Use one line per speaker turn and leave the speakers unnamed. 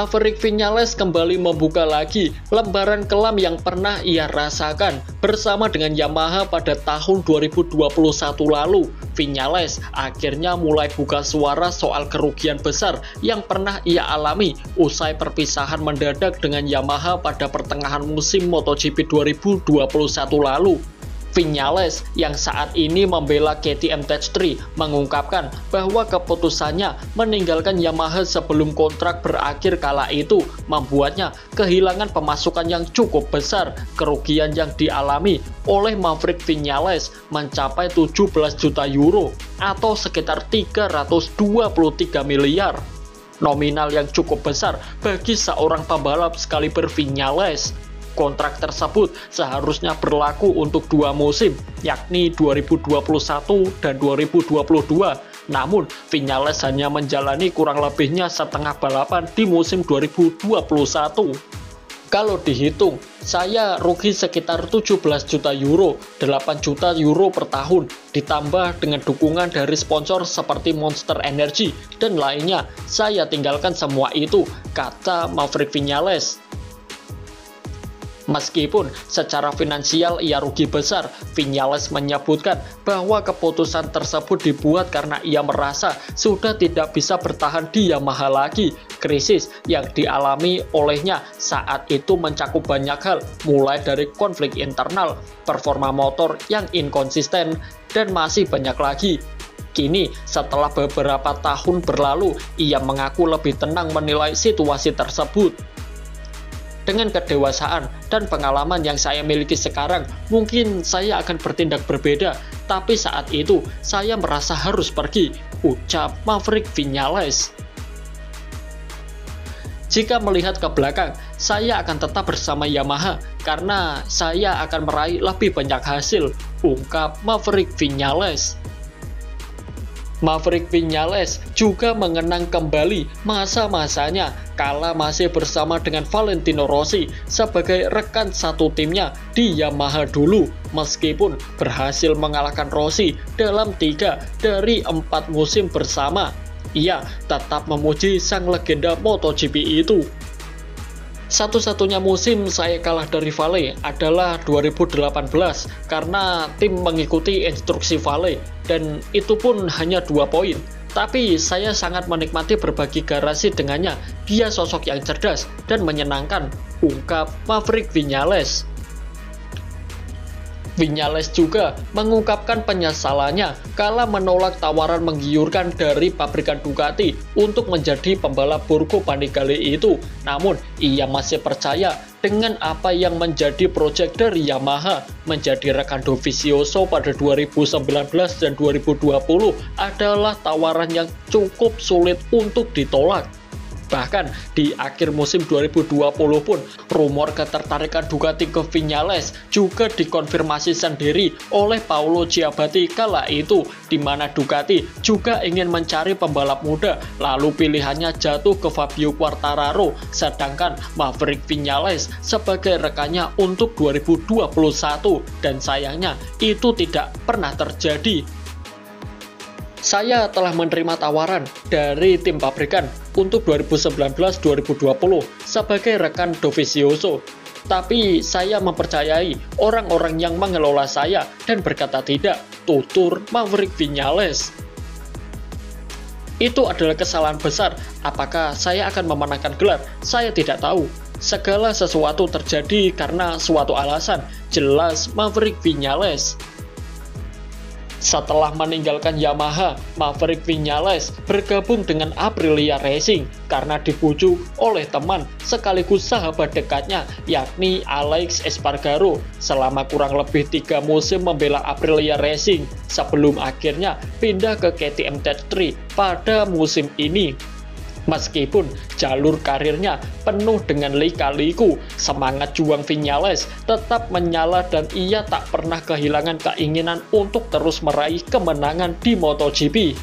Maverick Viñales kembali membuka lagi lembaran kelam yang pernah ia rasakan bersama dengan Yamaha pada tahun 2021 lalu. Viñales akhirnya mulai buka suara soal kerugian besar yang pernah ia alami usai perpisahan mendadak dengan Yamaha pada pertengahan musim MotoGP 2021 lalu. Viñales yang saat ini membela KTM Tech3 mengungkapkan bahwa keputusannya meninggalkan Yamaha sebelum kontrak berakhir kala itu membuatnya kehilangan pemasukan yang cukup besar. Kerugian yang dialami oleh Maverick Viñales mencapai 17 juta euro atau sekitar 323 miliar. Nominal yang cukup besar bagi seorang pembalap sekaliber Viñales. Kontrak tersebut seharusnya berlaku untuk 2 musim, yakni 2021 dan 2022. Namun, Viñales hanya menjalani kurang lebihnya setengah balapan di musim 2021. Kalau dihitung, saya rugi sekitar 17 juta euro, 8 juta euro per tahun, ditambah dengan dukungan dari sponsor seperti Monster Energy dan lainnya. Saya tinggalkan semua itu, kata Maverick Viñales. Meskipun secara finansial ia rugi besar, Viñales menyebutkan bahwa keputusan tersebut dibuat karena ia merasa sudah tidak bisa bertahan di Yamaha lagi. Krisis yang dialami olehnya saat itu mencakup banyak hal, mulai dari konflik internal, performa motor yang inkonsisten, dan masih banyak lagi. Kini, setelah beberapa tahun berlalu, ia mengaku lebih tenang menilai situasi tersebut. Dengan kedewasaan dan pengalaman yang saya miliki sekarang, mungkin saya akan bertindak berbeda, tapi saat itu saya merasa harus pergi, ucap Maverick Viñales. Jika melihat ke belakang, saya akan tetap bersama Yamaha karena saya akan meraih lebih banyak hasil, ungkap Maverick Viñales. Maverick Viñales juga mengenang kembali masa-masanya kala masih bersama dengan Valentino Rossi sebagai rekan satu timnya di Yamaha dulu. Meskipun berhasil mengalahkan Rossi dalam 3 dari 4 musim bersama, ia tetap memuji sang legenda MotoGP itu. Satu-satunya musim saya kalah dari Vale adalah 2018 karena tim mengikuti instruksi Vale dan itu pun hanya 2 poin. Tapi saya sangat menikmati berbagi garasi dengannya. Dia sosok yang cerdas dan menyenangkan, ungkap Maverick Viñales. Viñales juga mengungkapkan penyesalannya kala menolak tawaran menggiurkan dari pabrikan Ducati untuk menjadi pembalap Borgo Panigale itu. Namun, ia masih percaya dengan apa yang menjadi proyek dari Yamaha. Menjadi rekan Dovizioso pada 2019 dan 2020 adalah tawaran yang cukup sulit untuk ditolak. Bahkan di akhir musim 2020 pun, rumor ketertarikan Ducati ke Viñales juga dikonfirmasi sendiri oleh Paolo Ciabatti kala itu, di mana Ducati juga ingin mencari pembalap muda, lalu pilihannya jatuh ke Fabio Quartararo, sedangkan Maverick Viñales sebagai rekannya untuk 2021, dan sayangnya itu tidak pernah terjadi. Saya telah menerima tawaran dari tim pabrikan untuk 2019-2020 sebagai rekan Dovizioso. Tapi saya mempercayai orang-orang yang mengelola saya dan berkata tidak, tutur Maverick Viñales. Itu adalah kesalahan besar. Apakah saya akan memenangkan gelar? Saya tidak tahu. Segala sesuatu terjadi karena suatu alasan, jelas Maverick Viñales. Setelah meninggalkan Yamaha, Maverick Viñales bergabung dengan Aprilia Racing karena dibujuk oleh teman sekaligus sahabat dekatnya, yakni Alex Espargaro, selama kurang lebih 3 musim membela Aprilia Racing sebelum akhirnya pindah ke KTM Tech3 pada musim ini. Meskipun jalur karirnya penuh dengan lika-liku, semangat juang Viñales tetap menyala dan ia tak pernah kehilangan keinginan untuk terus meraih kemenangan di MotoGP.